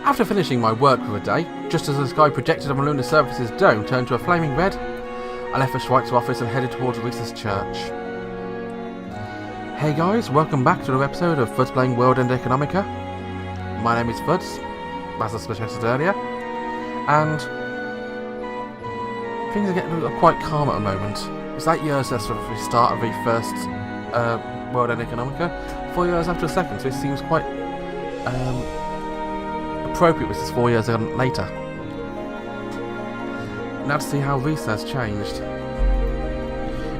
After finishing my work for the day, just as the sky projected on the lunar surface's dome turned to a flaming red, I left the Schweitzer office and headed towards Risa's church. Hey guys, welcome back to another episode of Fudce playing World End Economica. My name is Fudce, as I suggested earlier, and things are getting quite calm at the moment. It's 8 years since the start of the first World End Economica, 4 years after the second, so it seems quite appropriate with this 4 years later. Now to see how Risa has changed.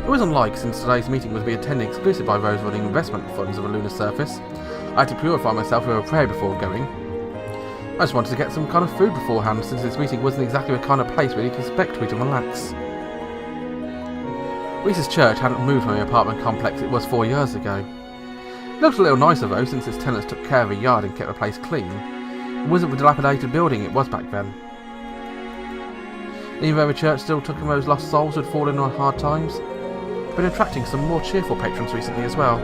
It wasn't like, since today's meeting was to be attended exclusively by those running investment funds of the lunar surface, I had to purify myself with a prayer before going. I just wanted to get some kind of food beforehand, since this meeting wasn't exactly the kind of place where you can expect me to relax. Risa's church hadn't moved from the apartment complex it was 4 years ago. It looked a little nicer though, since its tenants took care of the yard and kept the place clean. It wasn't the dilapidated building it was back then. Even though the church still took in those lost souls who had fallen on hard times, been attracting some more cheerful patrons recently as well.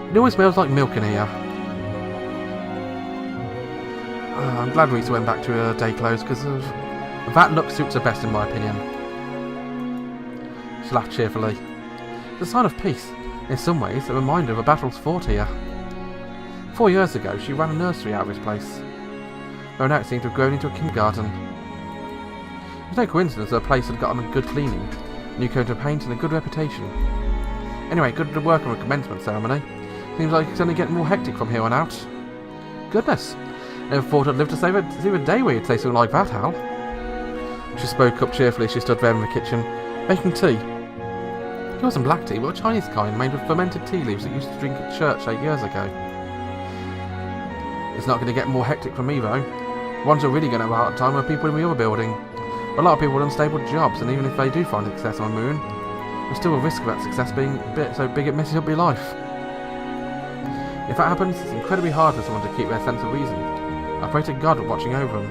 It always smells like milk in here. I'm glad Risa went back to her day clothes, because that look suits her best in my opinion. She laughed cheerfully. It's a sign of peace. In some ways, a reminder of the battles fought here. 4 years ago, she ran a nursery out of this place, though now it seemed to have grown into a kindergarten. It was no coincidence that the place had gotten a good cleaning, new coat of paint and a good reputation. Anyway, good work on the commencement ceremony. Seems like it's only getting more hectic from here on out. Goodness, never thought I'd live to see the day where you'd say something like that, Hal. She spoke up cheerfully as she stood there in the kitchen, making tea. It wasn't black tea, but a Chinese kind made with fermented tea leaves that you used to drink at church 8 years ago. It's not going to get more hectic for me though. Ones who are really going to have a hard time are people in the other building. A lot of people with unstable jobs, and even if they do find success on the moon, there's still a risk of that success being so big it messes up your life. If that happens, it's incredibly hard for someone to keep their sense of reason. I pray to God watching over them.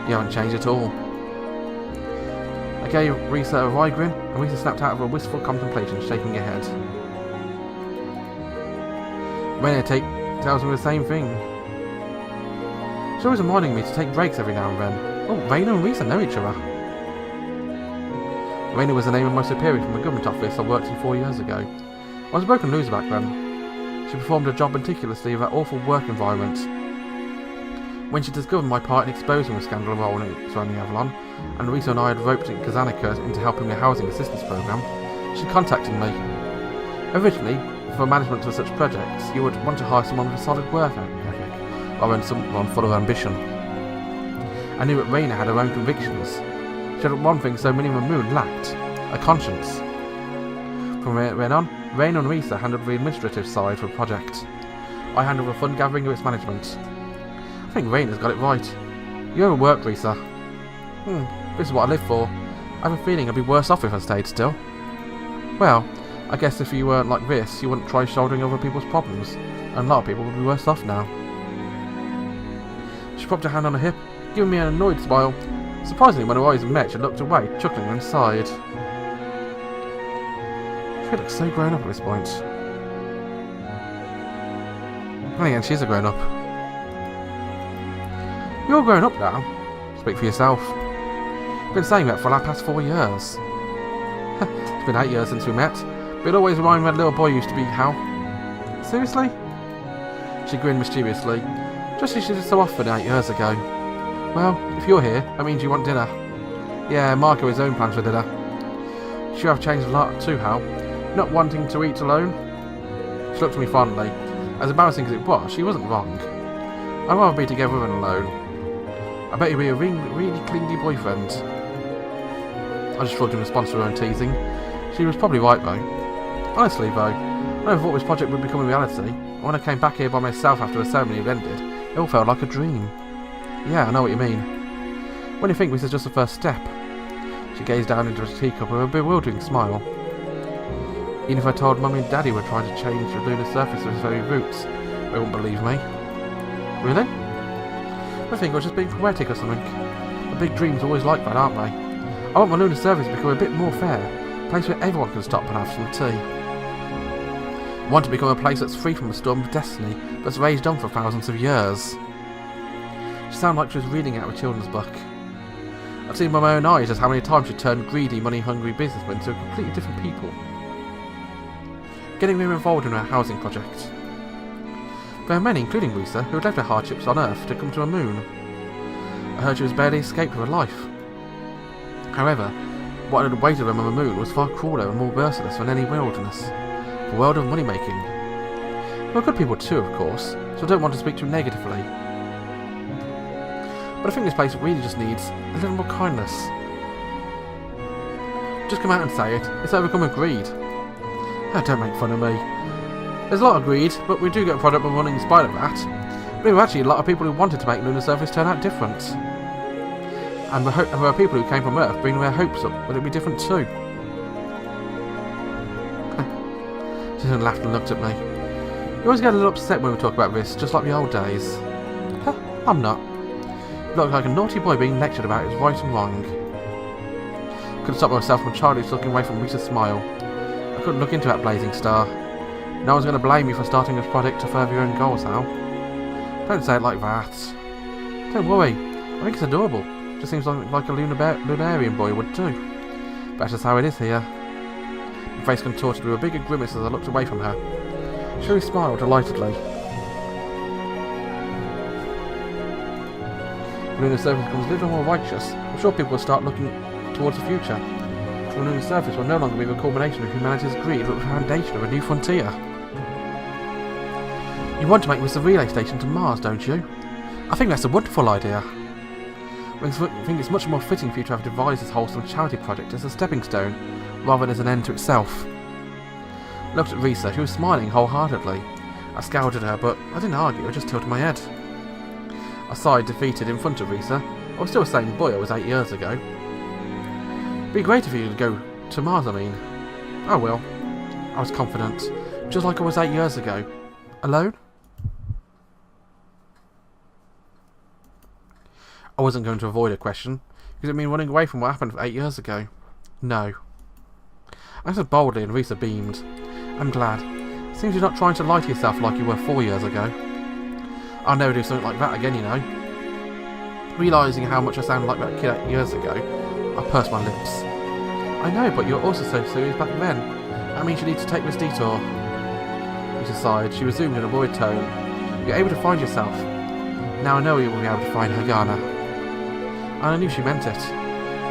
You haven't changed at all. I gave Risa a wry grin, and Risa snapped out of a wistful contemplation, shaking her head. Raina tells me the same thing. She's always reminding me to take breaks every now and then. Oh, Raina and Risa know each other. Raina was the name of my superior from the government office I worked in 4 years ago. I was a broken loser back then. She performed her job meticulously in that awful work environment. When she discovered my part in exposing the scandal surrounding Avalon, and Risa and I had roped Kazanica into helping the housing assistance program, she contacted me. Originally, for management of such projects, you would want to hire someone with a solid work ethic, rather than someone full of ambition. I knew that Raina had her own convictions. She had one thing so many on the moon lacked: a conscience. From then on, Raina and Risa handled the administrative side of the project. I handled the fund gathering of its management. I think Raina's got it right. You overwork, Risa. This is what I live for. I have a feeling I'd be worse off if I stayed still. Well, I guess if you weren't like this, you wouldn't try shouldering other people's problems, and a lot of people would be worse off now. She propped her hand on her hip, giving me an annoyed smile. Surprisingly, when her eyes met, she looked away, chuckling and sighed. She looks so grown up at this point. And again, she's a grown up. You're grown up now. Speak for yourself. Been saying that for the past 4 years. It's been 8 years since we met, but it always reminded me of that little boy used to be, Hal. Seriously? She grinned mischievously, just as she did so often 8 years ago. Well, if you're here, that means you want dinner. Yeah, Mark has his own plans for dinner. You have changed a lot too, Hal. Not wanting to eat alone. She looked at me fondly. As embarrassing as it was, she wasn't wrong. I'd rather be together than alone. I bet you'll be a really clingy boyfriend. I just shrugged in response to her own teasing. She was probably right though. Honestly though, I never thought this project would become a reality. And when I came back here by myself after the ceremony had ended, it all felt like a dream. Yeah, I know what you mean. When you think this is just the first step. She gazed down into her teacup with a bewildering smile. Even if I told Mummy and Daddy were trying to change the lunar surface of its very roots, they wouldn't believe me. Really? I think I was just being poetic or something. The big dreams are always like that, aren't they? I want my lunar surface to become a bit more fair, a place where everyone can stop and have some tea. I want to become a place that's free from the storm of destiny that's raged on for thousands of years. She sounded like she was reading out of a children's book. I've seen by my own eyes just how many times she turned greedy, money-hungry businessmen into completely different people. Getting them involved in her housing project. There are many, including Risa, who had left their hardships on Earth to come to a moon. I heard she was barely escaped with her life. However, what had awaited them on the moon was far crueler and more merciless than any wilderness. The world of money-making. There were good people too, of course, so I don't want to speak too negatively. But I think this place really just needs a little more kindness. Just come out and say it. It's overcome with greed. Oh, don't make fun of me. There's a lot of greed, but we do get a product we're running in spite of that. But there were actually a lot of people who wanted to make lunar surface turn out different. And there were people who came from Earth bringing their hopes up. Would it be different too? She laughed and looked at me. You always get a little upset when we talk about this, just like the old days. I'm not. You look like a naughty boy being lectured about his right and wrong. Couldn't stop myself from childish looking away from Risa's smile. I couldn't look into that blazing star. No one's going to blame you for starting this project to further your own goals, Al. Don't say it like that. Don't worry. I think it's adorable. Just seems like a lunarian boy would too. But that's just how it is here. My face contorted with a bigger grimace as I looked away from her. She smiled delightedly. When lunar surface becomes a little more righteous, I'm sure people will start looking towards the future. The lunar surface will no longer be the culmination of humanity's greed, but the foundation of a new frontier. You want to make this a relay station to Mars, don't you? I think that's a wonderful idea. I think it's much more fitting for you to have devised this wholesome charity project as a stepping stone, rather than as an end to itself. I looked at Risa, who was smiling wholeheartedly. I scowled at her, but I didn't argue, I just tilted my head. I sighed, defeated, in front of Risa. I was still the same boy I was 8 years ago. It'd be great if you could go to Mars, I mean. Oh well. I was confident, just like I was 8 years ago. Alone? I wasn't going to avoid a question, because it meant running away from what happened 8 years ago. No. I said boldly, and Risa beamed. I'm glad. Seems you're not trying to lie to yourself like you were 4 years ago. I'll never do something like that again, you know. Realising how much I sounded like that kid 8 years ago, I pursed my lips. I know, but you're also so serious back then. That means you need to take this detour. Risa sighed. She resumed in a worried tone. You're able to find yourself. Now I know you will be able to find Hagana. And I knew she meant it.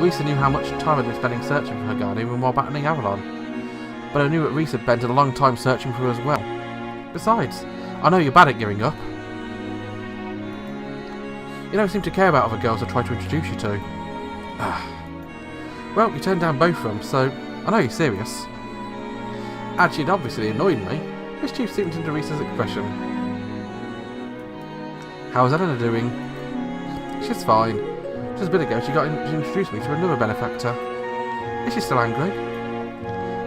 Risa knew how much time I'd been spending searching for Hagana even while battling Avalon. But I knew that Risa had spent a long time searching for her as well. Besides, I know you're bad at giving up. You don't seem to care about other girls I try to introduce you to. Well, you turned down both of them, so I know you're serious. Actually, it obviously annoyed me. This chief seemed into Risa's expression. How's Eleanor doing? She's fine. Just a bit ago, she introduced me to another benefactor. Is she still angry?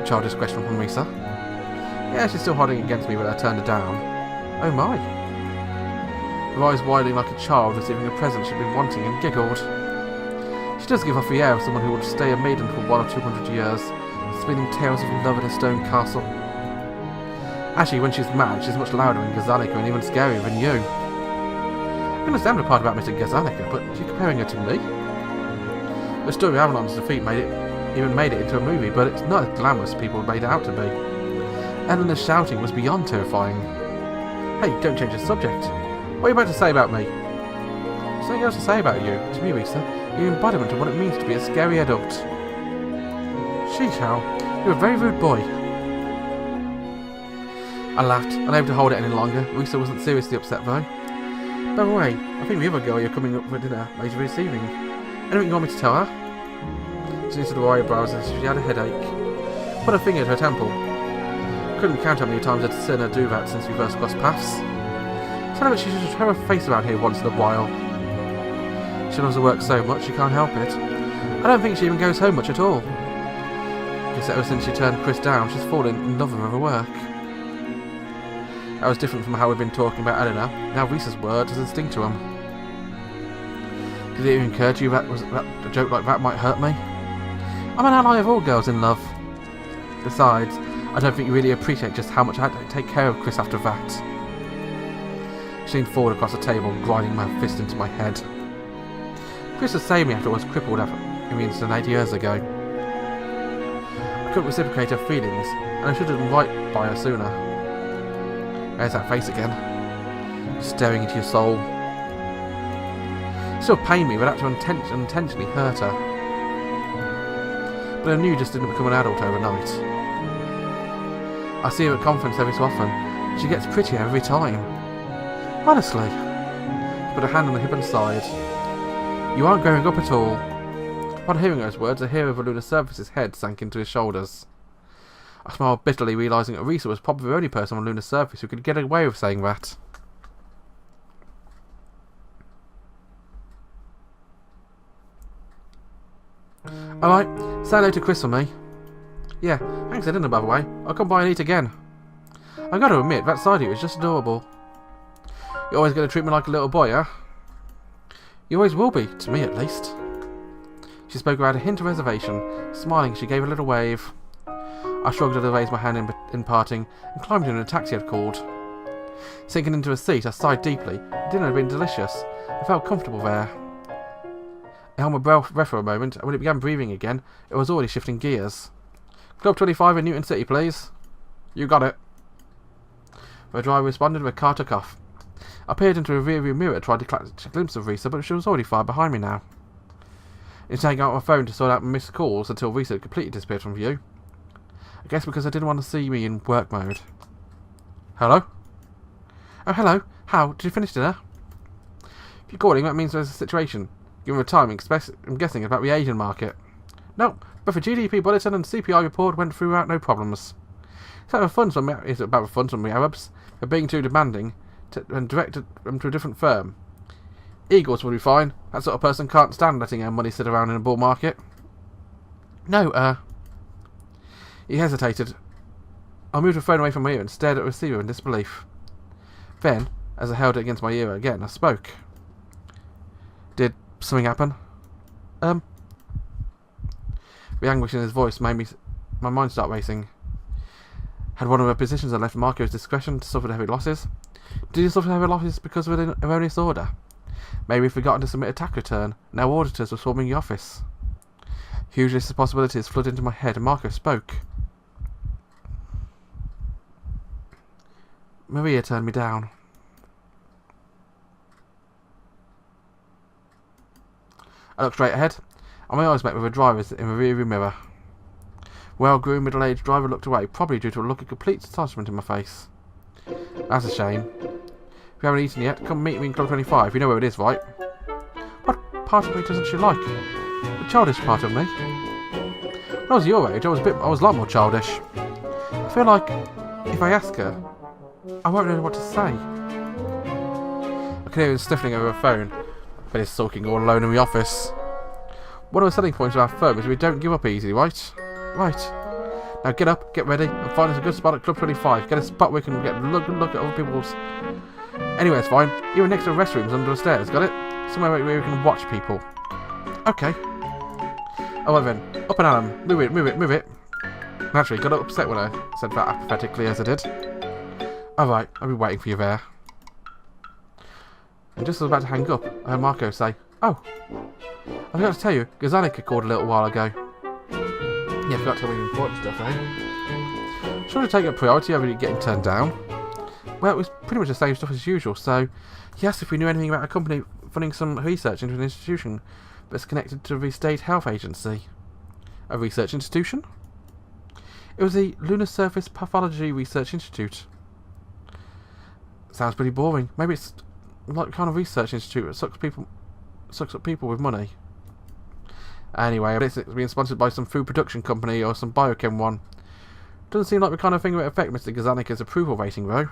A childish question from Risa. Yeah, she's still holding against me, but I turned her down. Oh my. Her eyes widening like a child receiving a present she'd been wanting, and giggled. She does give off the air of someone who would stay a maiden for 100 or 200 years, spinning tales of love in a stone castle. Actually, when she's mad, she's much louder in Gazanica and even scarier than you. I understand the part about Mr. Gazanica, but you're comparing her to me? The story of Avalon's defeat made it into a movie, but it's not as glamorous as people made it out to be. Eleanor's shouting was beyond terrifying. Hey, don't change the subject. What are you about to say about me? There's nothing else to say about you. To me, Risa, you're the embodiment of what it means to be a scary adult. Sheesh, Hal, you're a very rude boy. I laughed, unable to hold it any longer. Risa wasn't seriously upset though. By the way, I think the other girl you're coming up for dinner later this evening. Anything you want me to tell her? She knitted her eyebrows as if she had a headache. Put her finger at her temple. Couldn't count how many times I'd seen her do that since we first crossed paths. Tell her that she should show her face around here once in a while. She loves her work so much she can't help it. I don't think she even goes home much at all. Guess ever since she turned Chris down, she's fallen in love with her work. That was different from how we've been talking about Eleanor. Now Risa's word doesn't sting to him. Did it even occur to you that a joke like that might hurt me? I'm an ally of all girls in love. Besides, I don't think you really appreciate just how much I had to take care of Chris after that. She leaned forward across the table, grinding my fist into my head. Chris had saved me after I was crippled in the incident 8 years ago. I couldn't reciprocate her feelings, and I should have done right by her sooner. There's that face again, staring into your soul. It still pained me, but I had to intentionally hurt her. But I knew just didn't become an adult overnight. I see her at conference every so often. She gets prettier every time. Honestly. She put her hand on the hip and sighed. You aren't growing up at all. Upon hearing those words, a hair over Lunar Surface's head sank into his shoulders. I smiled bitterly, realising that Risa was probably the only person on Lunar Surface who could get away with saying that. Alright, say hello to Chris for me. Yeah, thanks for dinner, by the way. I'll come by and eat again. I've got to admit, that side of you is just adorable. You're always going to treat me like a little boy, huh? You always will be, to me at least. She spoke without a hint of reservation. Smiling, she gave a little wave. I shrugged and raised my hand in parting, and climbed into a taxi I'd called. Sinking into a seat, I sighed deeply. The dinner had been delicious. I felt comfortable there. I held my breath for a moment, and when it began breathing again, it was already shifting gears. Club 25 in Newton City, please. You got it. The driver responded with a car took off. I peered into a rearview mirror, tried to catch a glimpse of Risa, but she was already far behind me now. It's taking out my phone to sort out my missed calls until Risa had completely disappeared from view. I guess because I didn't want to see me in work mode. Hello? Oh, hello. How? Did you finish dinner? If you're calling, that means there's a situation. Given the time, I'm guessing about the Asian market. No, but the GDP bulletin and CPI report went through without no problems. It's about the funds from the Arabs. They're being too demanding and directed them to a different firm. Eagles will be fine. That sort of person can't stand letting our money sit around in a bull market. No, He hesitated. I moved the phone away from my ear and stared at the receiver in disbelief. Then, as I held it against my ear again, I spoke. Did something happen? The anguish in his voice made my mind start racing. Had one of her positions left Marco's discretion to suffer heavy losses? Did he suffer heavy losses because of an erroneous order? Maybe he'd forgotten to submit a tax return. Now auditors were swarming the office. Huge lists of possibilities flooded into my head, and Marco spoke. Maria turned me down. I looked straight ahead, and my eyes met with a driver's in the rearview mirror. Well-groomed, middle-aged driver looked away, probably due to a look of complete astonishment in my face. That's a shame. If you haven't eaten yet, come meet me in Club 25. You know where it is, right? What part of me doesn't she like? The childish part of me. When I was your age, I was a lot more childish. I feel like if I ask her, I won't know what to say. I can hear him sniffling over a phone, but he's sulking all alone in the office. One of the selling points of our firm is we don't give up easy, right? Right. Now get up, get ready, and find us a good spot at Club 25. Get a spot where we can get a good look at other people's... Anyway, it's fine. Even next to the restrooms under the stairs, got it? Somewhere where we can watch people. Okay. Oh, well then. Up and at 'em. Move it, move it, move it. Naturally, got upset when I said that apathetically as I did. Alright, I'll be waiting for you there. And just as I was about to hang up, I heard Marco say, Oh, I forgot to tell you, Gazanica called a little while ago. Yeah, I forgot to tell you important stuff, eh? Should I take a priority over getting turned down? Well, it was pretty much the same stuff as usual, so he asked if we knew anything about a company funding some research into an institution that's connected to the State Health Agency. A research institution? It was the Lunar Surface Pathology Research Institute. Sounds pretty boring. Maybe it's like the kind of research institute that sucks up people with money. Anyway, I bet it's being sponsored by some food production company or some biochem one. Doesn't seem like the kind of thing that would affect Mr. Gazanica's approval rating, though.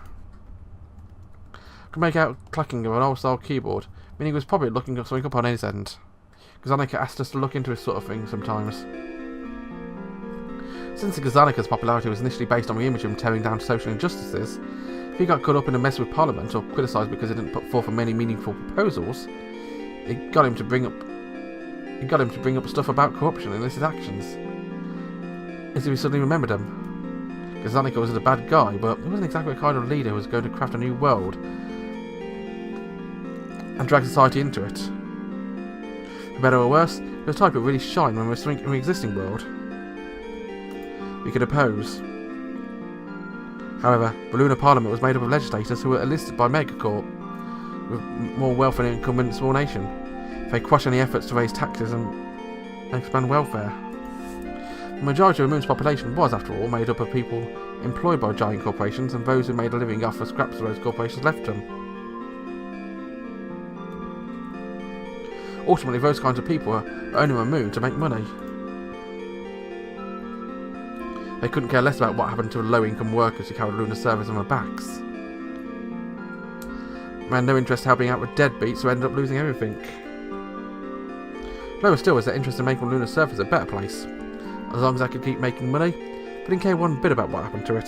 I could make out clacking of an old-style keyboard, meaning he was probably looking something up on his end. Gazanica asked us to look into this sort of thing sometimes. Since the Gazanica's popularity was initially based on the image of him tearing down social injustices, if he got caught up in a mess with Parliament or criticised because he didn't put forth many meaningful proposals, it got him to bring up stuff about corruption and illicit actions. As if he suddenly remembered them. Gazanica wasn't a bad guy, but he wasn't exactly the kind of leader who was going to craft a new world and drag society into it. For better or worse, he was the type that really shine when there was something in the existing world we could oppose. However, the Lunar Parliament was made up of legislators who were enlisted by Megacorp, with more wealth than an incumbent small nation. They crushed any efforts to raise taxes and expand welfare. The majority of the moon's population was, after all, made up of people employed by giant corporations and those who made a living off the scraps those corporations left them. Ultimately, those kinds of people were only on the moon to make money. They couldn't care less about what happened to the low-income workers who carried lunar service on their backs. They had no interest in helping out with deadbeats who ended up losing everything. Lower still was their interest in making lunar surface a better place. As long as I could keep making money, they didn't care one bit about what happened to it.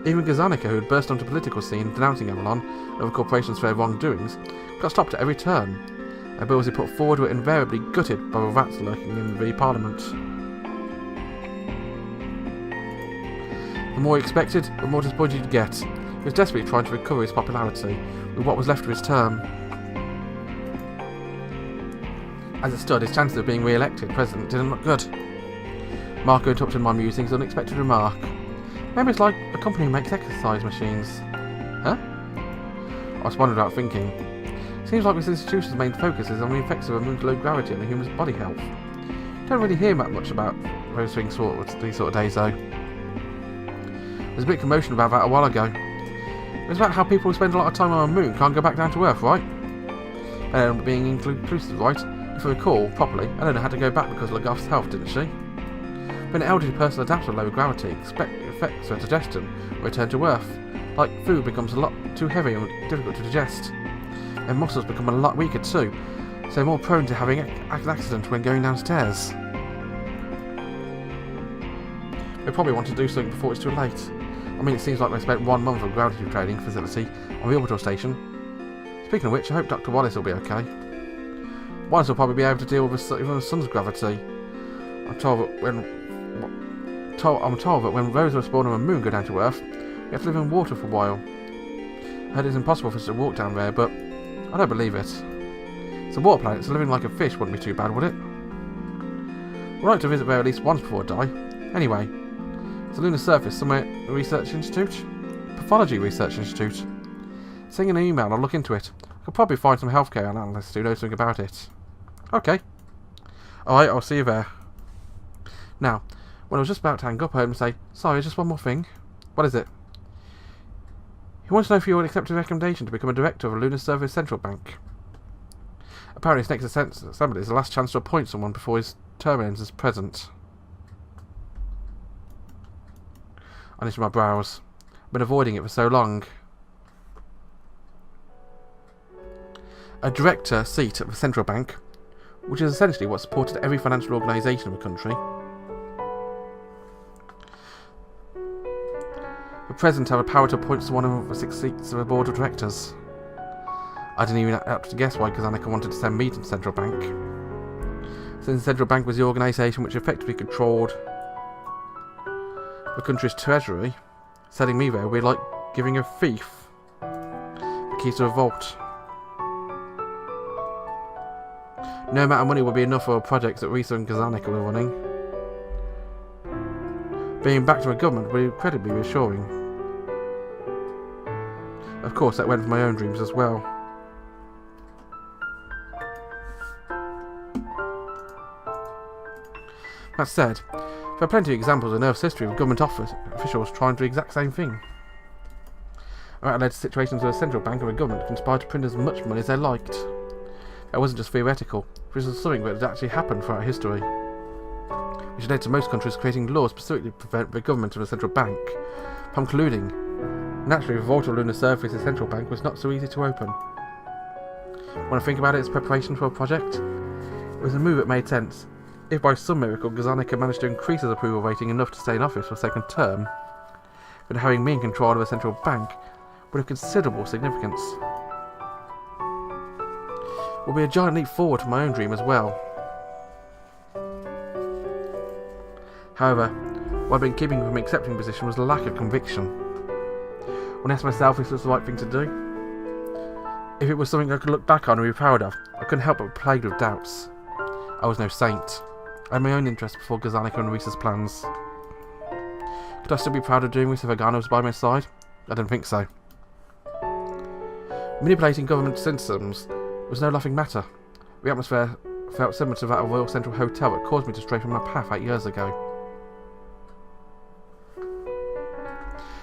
Even Gazanica, who had burst onto the political scene denouncing Avalon and other corporations for their wrongdoings, got stopped at every turn. Their bills he put forward were invariably gutted by the rats lurking in the Parliament. The more he expected, the more disappointed he'd get. He was desperately trying to recover his popularity with what was left of his term. As it stood, his chances of being re-elected president didn't look good. Marco interrupted my musings with an unexpected remark. Maybe it's like a company who makes exercise machines. Huh? I responded without thinking. Seems like this institution's main focus is on the effects of the moon's low gravity on the human's body health. Don't really hear much about those things these sort of days though. There was a bit of commotion about that a while ago. It was about how people who spend a lot of time on the moon can't go back down to Earth, right? They ended up being inclusive, right? If I recall properly, Eleanor had to go back because of Lagarth's health, didn't she? When an elderly person adapts to lower gravity, effects their digestion will return to Earth. Like food becomes a lot too heavy and difficult to digest. And muscles become a lot weaker too, so they're more prone to having an accident when going downstairs. They probably want to do something before it's too late. I mean, it seems like they spent 1 month of gravity training facility on the orbital station. Speaking of which, I hope Dr. Wallace will be okay. Wallace will probably be able to deal with the sun's gravity. I'm told that when those who are spawned on the moon go down to Earth, we have to live in water for a while. I heard it's impossible for us to walk down there, but I don't believe it. It's a water planet, so living like a fish wouldn't be too bad, would it? We'd like to visit there at least once before I die. Anyway, it's a lunar surface somewhere at the Research Institute? Pathology Research Institute. Send an email, I'll look into it. I could probably find some healthcare analysts who know something about it. Okay. Alright, I'll see you there. Now, when I was just about to hang up, I heard him say, sorry, just one more thing. What is it? He wants to know if you would accept a recommendation to become a director of a lunar surface central bank. Apparently, his next assembly is the last chance to appoint someone before his term ends as president. I knitted my brows. I've been avoiding it for so long. A director seat at the central bank, which is essentially what supported every financial organisation in the country. The president had the power to appoint someone of the 6 seats of the board of directors. I didn't even have to guess why Gazanica wanted to send me to the central bank. Since the central bank was the organisation which effectively controlled the country's treasury, sending me there would be like giving a thief the keys to a vault. No amount of money would be enough for projects that Risa and Gazanica were running. Being back to the government would be incredibly reassuring. Of course, that went for my own dreams as well. That said, there are plenty of examples in Earth's history of government officials trying to do the exact same thing. That led to situations where the central bank and the government conspired to print as much money as they liked. That wasn't just theoretical, this was something that had actually happened throughout history, which led to most countries creating laws specifically to prevent the government and the central bank from colluding. Naturally, the vault of lunar surface in the central bank was not so easy to open. When I think about it as preparation for a project, it was a move that made sense. If by some miracle Gazanica managed to increase his approval rating enough to stay in office for a second term, then having me in control of the central bank would have considerable significance. It would be a giant leap forward to my own dream as well. However, what had been keeping me from accepting the position was the lack of conviction. When I asked myself if this was the right thing to do, if it was something I could look back on and be proud of, I couldn't help but be plagued with doubts. I was no saint. I had my own interests before Gazanica and Risa's plans. Could I still be proud of doing this if Agana was by my side? I don't think so. Manipulating government systems was no laughing matter. The atmosphere felt similar to that of Royal Central Hotel that caused me to stray from my path 8 years ago.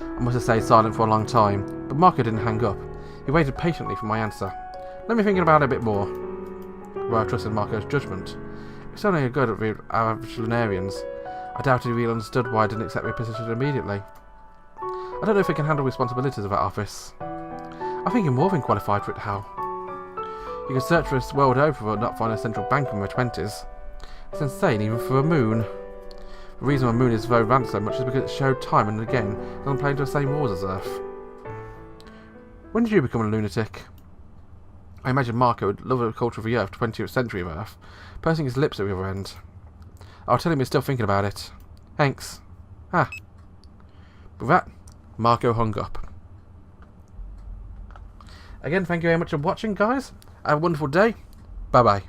I must have stayed silent for a long time, but Marco didn't hang up. He waited patiently for my answer. Let me think about it a bit more. Well, I trusted Marco's judgment. It's only a good at our average lunarians. I doubted he really understood why I didn't accept my position immediately. I don't know if he can handle responsibilities of that office. I think you're more than qualified for it, Hal. You can search for this world over but not find a central bank in my 20s. It's insane, even for a moon. The reason my moon is so advanced so much is because it showed time and again doesn't play into the same wars as Earth. When did you become a lunatic? I imagine Marco would love the culture of the Earth, 20th century of Earth, pursing his lips at the other end. I'll tell him he's still thinking about it. Thanks. Ah. With that, Marco hung up. Again, thank you very much for watching, guys. Have a wonderful day. Bye-bye.